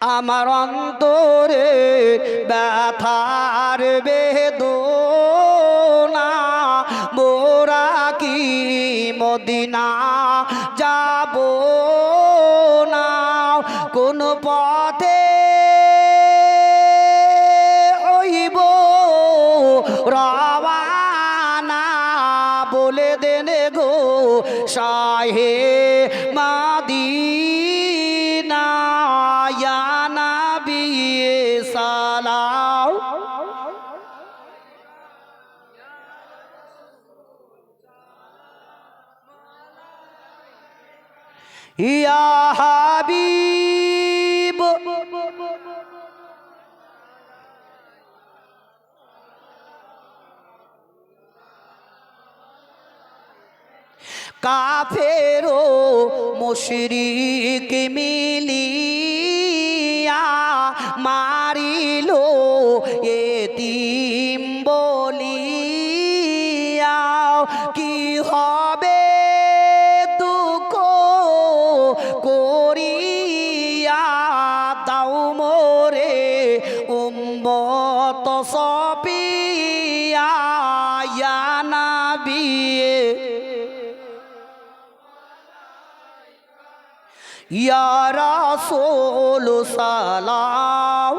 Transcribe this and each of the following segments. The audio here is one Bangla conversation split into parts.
আমার অন্তরে ব্যথার বেদনা মোরা কি মদিনা যাব না কোন পথে হইব রওয়ানা বলে দেন গো শাহে মাদিনা ইয়া নবী সালাম ইয়া হাবিব কাফেরো মুশরিক মিলিয়া মারিলো এতিম বলিয়া কি হবে দুঃখ করিয়া দাও মোরে উম্মত সফিয়া ইয়া নবী ইয়া রাসূল সালাম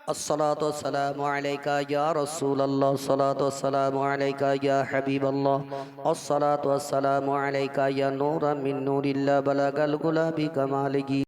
الصلاة والسلام عليك يا رسول الله الصلاة والسلام عليك يا حبيب الله الصلاة والسلام عليك يا نورا من نور الله بلغ الغلا بكماله